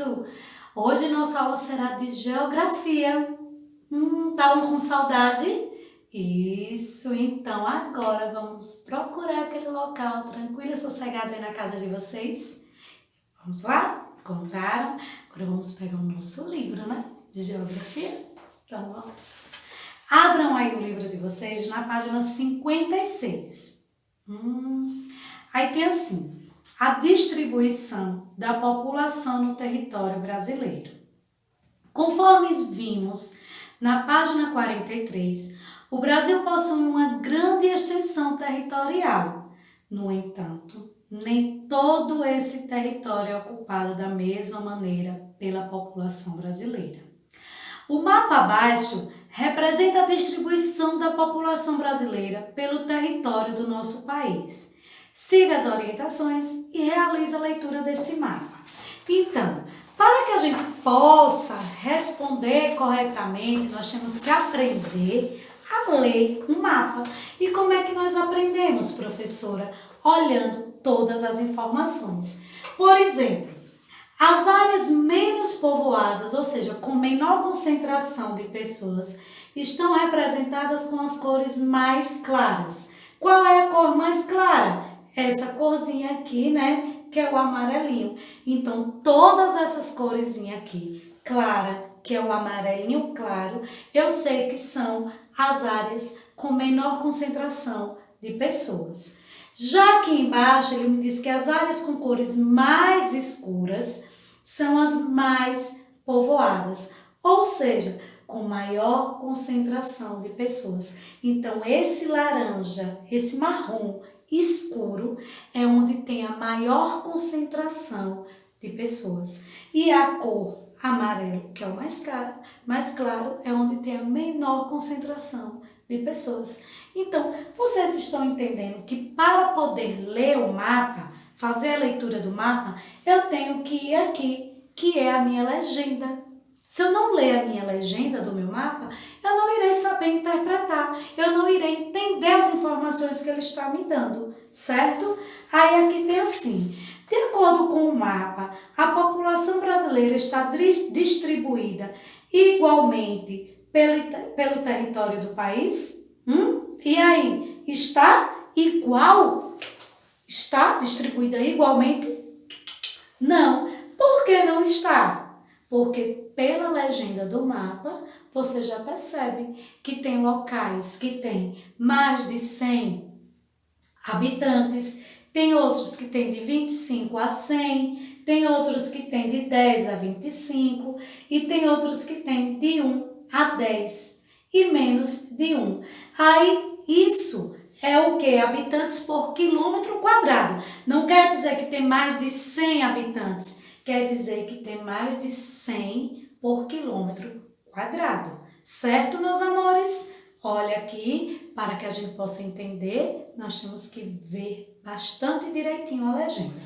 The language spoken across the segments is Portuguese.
Isso! Hoje nossa aula será de geografia. Estavam com saudade? Isso! Então agora vamos procurar aquele local tranquilo e sossegado aí na casa de vocês. Vamos lá? Encontraram? Agora vamos pegar o nosso livro, né? De geografia. Então vamos. Abram aí o livro de vocês na página 56. Aí tem assim: a distribuição da população no território brasileiro. Conforme vimos na página 43, o Brasil possui uma grande extensão territorial. No entanto, nem todo esse território é ocupado da mesma maneira pela população brasileira. O mapa abaixo representa a distribuição da população brasileira pelo território do nosso país. Siga as orientações e realize a leitura desse mapa. Então, para que a gente possa responder corretamente, nós temos que aprender a ler um mapa. E como é que nós aprendemos, professora? Olhando todas as informações. Por exemplo, as áreas menos povoadas, ou seja, com menor concentração de pessoas, estão representadas com as cores mais claras. Qual é a cor mais clara? Essa corzinha aqui, né? Que é o amarelinho. Então, todas essas coresinhas aqui, clara, que é o amarelinho claro, eu sei que são as áreas com menor concentração de pessoas. Já aqui embaixo, ele me diz que as áreas com cores mais escuras são as mais povoadas, ou seja, com maior concentração de pessoas. Então, esse laranja, esse marrom escuro é onde tem a maior concentração de pessoas. E a cor amarelo, que é o mais claro, é onde tem a menor concentração de pessoas. Então, vocês estão entendendo que para poder ler o mapa, fazer a leitura do mapa, eu tenho que ir aqui, que é a minha legenda. Se eu não ler a minha legenda do meu mapa, eu não irei saber interpretar, eu não irei entender as informações que ele está me dando, certo? Aí aqui tem assim: de acordo com o mapa, a população brasileira está distribuída igualmente pelo território do país? E aí, está igual? Está distribuída igualmente? Não. Por que não está? Porque pela legenda do mapa, você já percebe que tem locais que tem mais de 100 habitantes, tem outros que tem de 25 a 100, tem outros que tem de 10 a 25 e tem outros que tem de 1 a 10 e menos de 1. Aí isso é o que? Habitantes por quilômetro quadrado. Não quer dizer que tem mais de 100 habitantes. Quer dizer que tem mais de 100 por quilômetro quadrado. Certo, meus amores? Olha aqui, para que a gente possa entender, nós temos que ver bastante direitinho a legenda.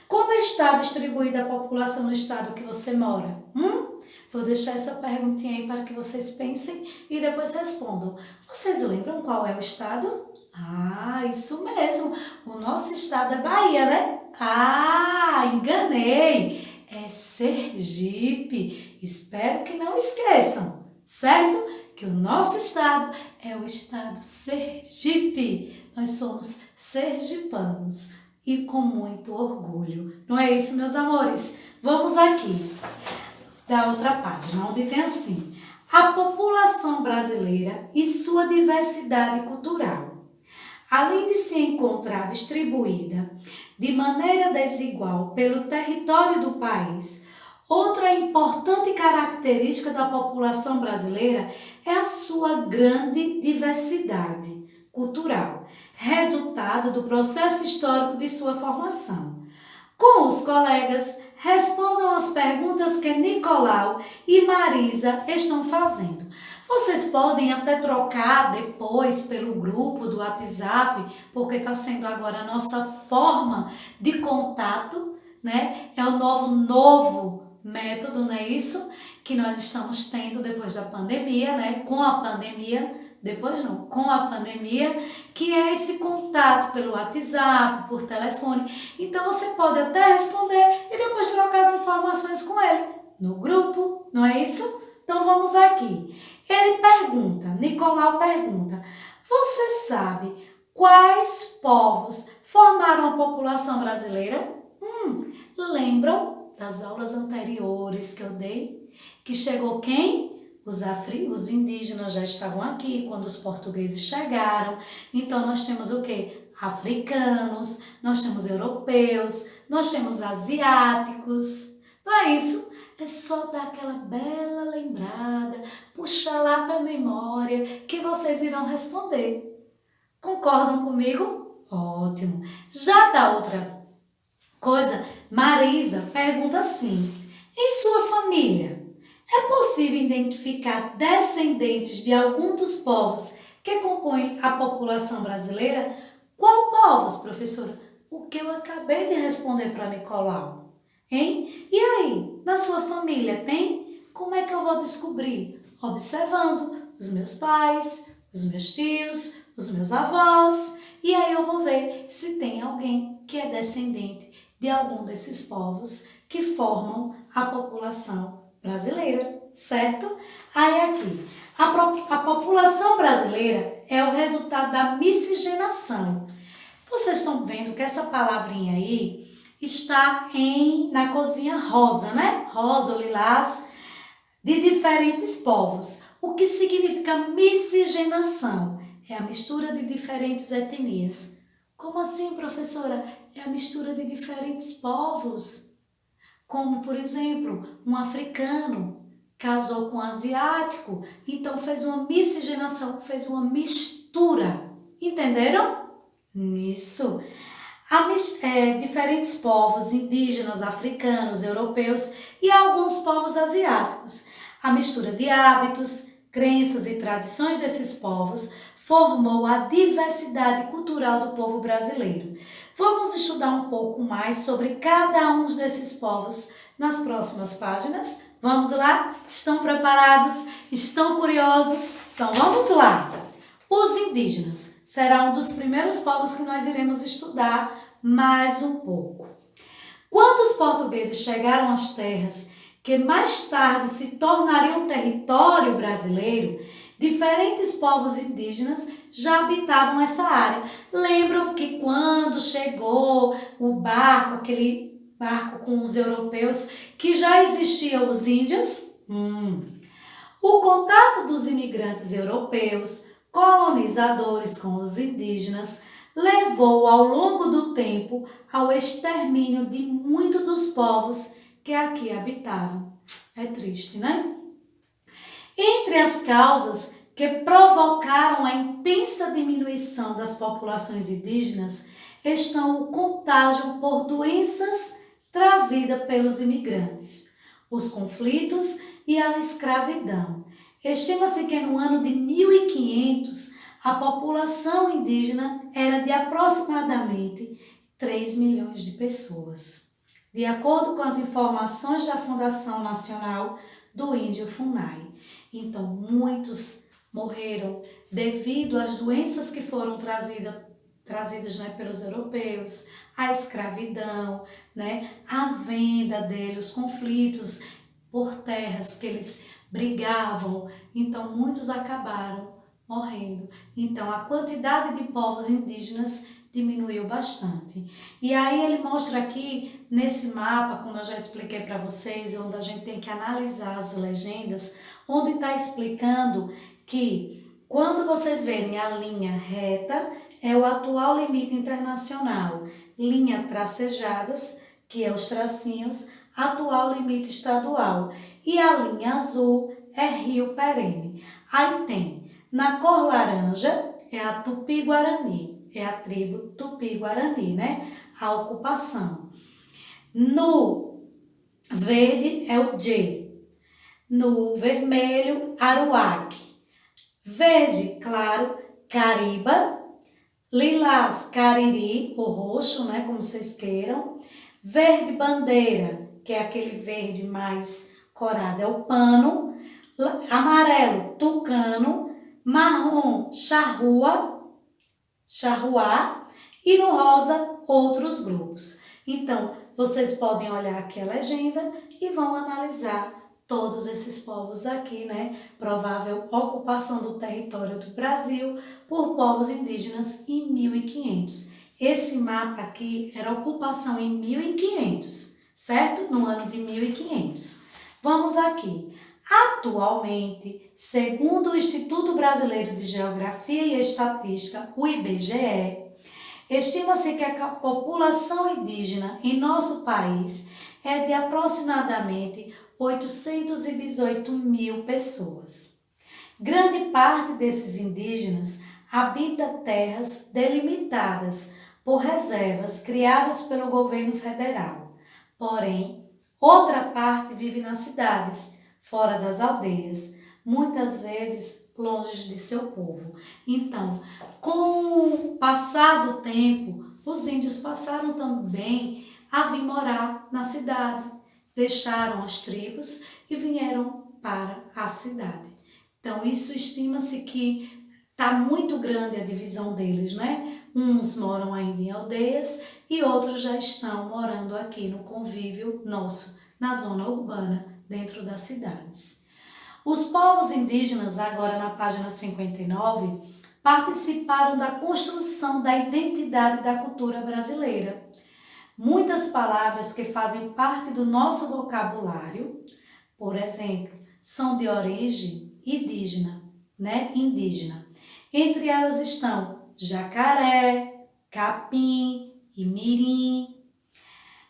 Como está distribuída a população no estado que você mora? Vou deixar essa perguntinha aí para que vocês pensem e depois respondam. Vocês lembram qual é o estado? Isso mesmo. O nosso estado é Bahia, né? Enganei. É Sergipe. Espero que não esqueçam, certo? Que o nosso estado é o estado Sergipe. Nós somos sergipanos e com muito orgulho. Não é isso, meus amores? Vamos aqui da outra página, onde tem assim: a população brasileira e sua diversidade cultural. Além de se encontrar distribuída de maneira desigual pelo território do país, outra importante característica da população brasileira é a sua grande diversidade cultural, resultado do processo histórico de sua formação. Com os colegas, respondam as perguntas que Nicolau e Marisa estão fazendo. Vocês podem até trocar depois pelo grupo do WhatsApp, porque está sendo agora a nossa forma de contato, né? É o novo método, não é isso? Que nós estamos tendo depois da pandemia, né? Com a pandemia, depois não, com a pandemia, que é esse contato pelo WhatsApp, por telefone. Então você pode até responder e depois trocar as informações com ele no grupo, não é isso? Então vamos aqui. Ele pergunta, Nicolau pergunta, você sabe quais povos formaram a população brasileira? Lembram das aulas anteriores que eu dei? Que chegou quem? Os indígenas já estavam aqui quando os portugueses chegaram. Então nós temos o quê? Africanos, nós temos europeus, nós temos asiáticos. Não é isso? É só dar aquela bela lembrada, puxar lá da memória que vocês irão responder. Concordam comigo? Ótimo. Já da outra coisa, Marisa pergunta assim: em sua família, é possível identificar descendentes de algum dos povos que compõem a população brasileira? Qual povos, professora? O que eu acabei de responder para Nicolau. Hein? E aí, na sua família tem? Como é que eu vou descobrir? Observando os meus pais, os meus tios, os meus avós. E aí eu vou ver se tem alguém que é descendente de algum desses povos que formam a população brasileira, certo? Aí aqui, a população brasileira é o resultado da miscigenação. Vocês estão vendo que essa palavrinha aí está na cozinha rosa, né? Rosa ou lilás, de diferentes povos. O que significa miscigenação? É a mistura de diferentes etnias. Como assim, professora? É a mistura de diferentes povos. Como, por exemplo, um africano casou com um asiático, então fez uma miscigenação, fez uma mistura. Entenderam? Isso. Diferentes povos indígenas, africanos, europeus e alguns povos asiáticos. A mistura de hábitos, crenças e tradições desses povos formou a diversidade cultural do povo brasileiro. Vamos estudar um pouco mais sobre cada um desses povos nas próximas páginas? Vamos lá? Estão preparados? Estão curiosos? Então vamos lá! Os indígenas será um dos primeiros povos que nós iremos estudar mais um pouco. Quando os portugueses chegaram às terras que mais tarde se tornariam território brasileiro, diferentes povos indígenas já habitavam essa área. Lembram que quando chegou o barco, aquele barco com os europeus, que já existiam os índios? O contato dos imigrantes europeus, colonizadores com os indígenas, levou ao longo do tempo ao extermínio de muitos dos povos que aqui habitavam. É triste, né? Entre as causas que provocaram a intensa diminuição das populações indígenas estão o contágio por doenças trazida pelos imigrantes, os conflitos e a escravidão. Estima-se que no ano de 1500 a população indígena era de aproximadamente 3 milhões de pessoas, de acordo com as informações da Fundação Nacional do Índio FUNAI. Então, muitos morreram devido às doenças que foram trazidas pelos europeus, a escravidão, a venda deles, os conflitos por terras que eles brigavam. Então, muitos acabaram morrendo. Então, a quantidade de povos indígenas diminuiu bastante. E aí ele mostra aqui nesse mapa, como eu já expliquei para vocês, onde a gente tem que analisar as legendas, onde está explicando que quando vocês verem a linha reta, é o atual limite internacional. Linha tracejadas, que é os tracinhos, atual limite estadual. E a linha azul é rio perene. Aí tem, na cor laranja, é a Tupi-Guarani, é a tribo Tupi-Guarani, a ocupação. No verde é o Dje, no vermelho, Aruac, verde claro, Cariba, lilás, Cariri, ou roxo, como vocês queiram, verde bandeira, que é aquele verde mais corado, é o pano, amarelo, tucano, marrom, charruá, e no rosa, outros grupos. Então, vocês podem olhar aqui a legenda e vão analisar todos esses povos aqui, né? Provável ocupação do território do Brasil por povos indígenas em 1500. Esse mapa aqui era ocupação em 1500, certo? No ano de 1500. Vamos aqui. Atualmente, segundo o Instituto Brasileiro de Geografia e Estatística, o IBGE, estima-se que a população indígena em nosso país é de aproximadamente 818 mil pessoas. Grande parte desses indígenas habita terras delimitadas por reservas criadas pelo governo federal. Porém, outra parte vive nas cidades, fora das aldeias, muitas vezes longe de seu povo. Então, com o passar do tempo, os índios passaram também a vir morar na cidade. Deixaram as tribos e vieram para a cidade. Então, isso estima-se que está muito grande a divisão deles, né? Uns moram ainda em aldeias e outros já estão morando aqui no convívio nosso, na zona urbana, dentro das cidades. Os povos indígenas, agora na página 59, participaram da construção da identidade da cultura brasileira. Muitas palavras que fazem parte do nosso vocabulário, por exemplo, são de origem indígena, né? Indígena. Entre elas estão jacaré, capim e mirim.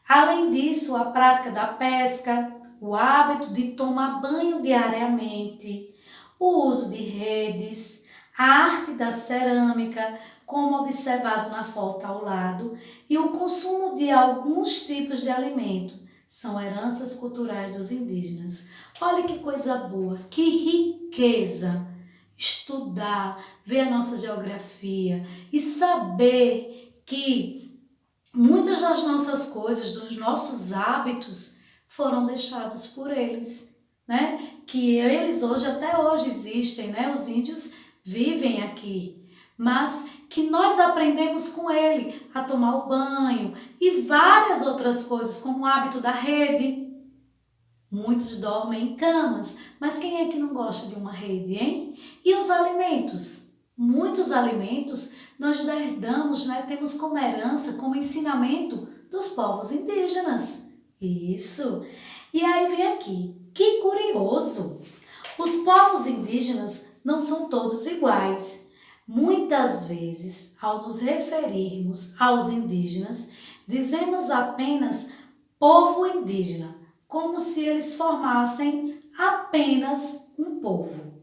Além disso, a prática da pesca, o hábito de tomar banho diariamente, o uso de redes, a arte da cerâmica, como observado na foto ao lado, e o consumo de alguns tipos de alimento são heranças culturais dos indígenas. Olha que coisa boa, que riqueza! Estudar, ver a nossa geografia e saber que muitas das nossas coisas, dos nossos hábitos, foram deixados por eles, né? Que eles hoje, até hoje existem, né? Os índios vivem aqui, mas que nós aprendemos com ele a tomar o banho e várias outras coisas, como o hábito da rede. Muitos dormem em camas, mas quem é que não gosta de uma rede, hein? E os alimentos? Muitos alimentos nós herdamos, né? Temos como herança, como ensinamento dos povos indígenas. Isso! E aí vem aqui, que curioso! Os povos indígenas não são todos iguais. Muitas vezes, ao nos referirmos aos indígenas, dizemos apenas povo indígena, como se eles formassem apenas um povo.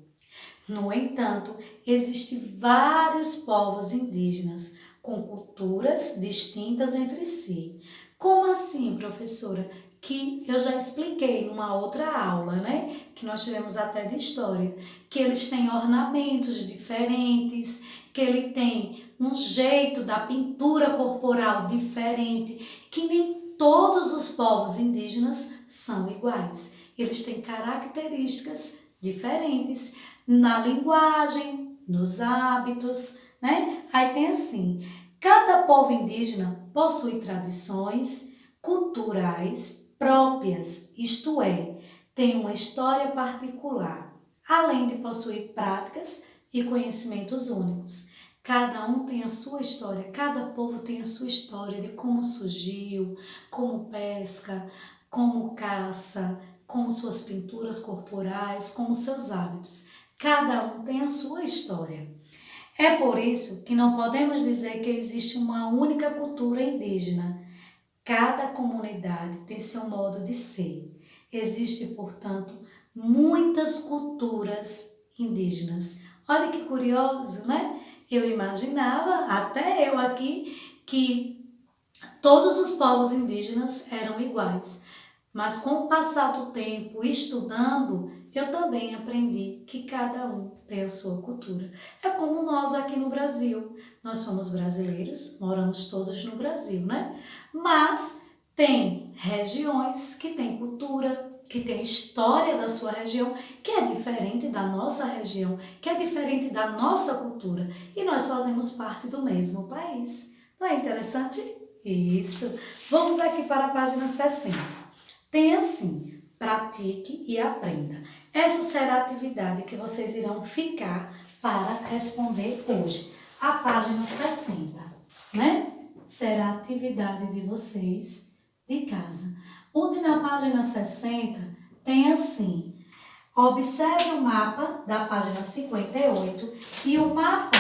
No entanto, existem vários povos indígenas com culturas distintas entre si. Como assim, professora? Que eu já expliquei numa outra aula, né? Que nós tivemos até de história, que eles têm ornamentos diferentes, que ele tem um jeito da pintura corporal diferente, que nem todos os povos indígenas são iguais. Eles têm características diferentes na linguagem, nos hábitos, né? Aí tem assim, cada povo indígena possui tradições culturais próprias, isto é, tem uma história particular, além de possuir práticas e conhecimentos únicos. Cada um tem a sua história, cada povo tem a sua história de como surgiu, como pesca, como caça, como suas pinturas corporais, como seus hábitos. Cada um tem a sua história. É por isso que não podemos dizer que existe uma única cultura indígena. Cada comunidade tem seu modo de ser. Existem, portanto, muitas culturas indígenas. Olha que curioso, né? Eu imaginava, até eu aqui, que todos os povos indígenas eram iguais. Mas com o passar do tempo, estudando, eu também aprendi que cada um tem a sua cultura. É como nós aqui no Brasil. Nós somos brasileiros, moramos todos no Brasil, né? Mas tem regiões que têm cultura, que tem história da sua região, que é diferente da nossa região, que é diferente da nossa cultura, e nós fazemos parte do mesmo país. Não é interessante? Isso! Vamos aqui para a página 60. Tem assim: pratique e aprenda. Essa será a atividade que vocês irão ficar para responder hoje. A página 60, né? Será a atividade de vocês de casa. Onde na página 60 tem assim: observe o mapa da página 58 e o mapa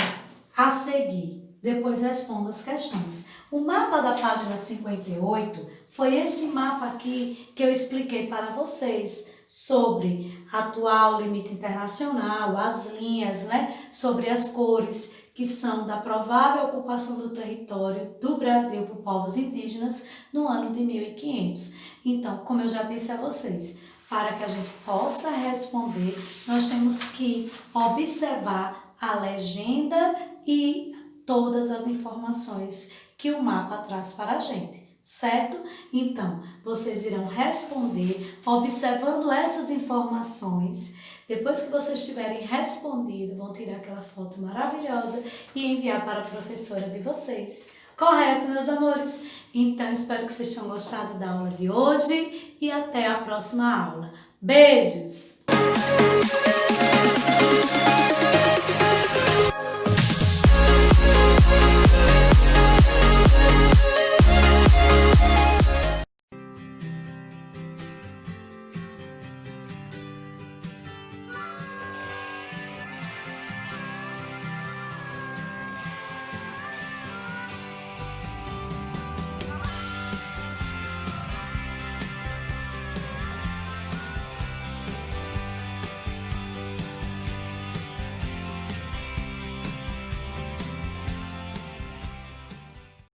a seguir. Depois responda as questões. O mapa da página 58 foi esse mapa aqui que eu expliquei para vocês sobre atual limite internacional, as linhas, né? Sobre as cores que são da provável ocupação do território do Brasil por povos indígenas no ano de 1500. Então, como eu já disse a vocês, para que a gente possa responder, nós temos que observar a legenda e todas as informações que o mapa traz para a gente, certo? Então, vocês irão responder observando essas informações. Depois que vocês tiverem respondido, vão tirar aquela foto maravilhosa e enviar para a professora de vocês. Correto, meus amores? Então, espero que vocês tenham gostado da aula de hoje e até a próxima aula. Beijos!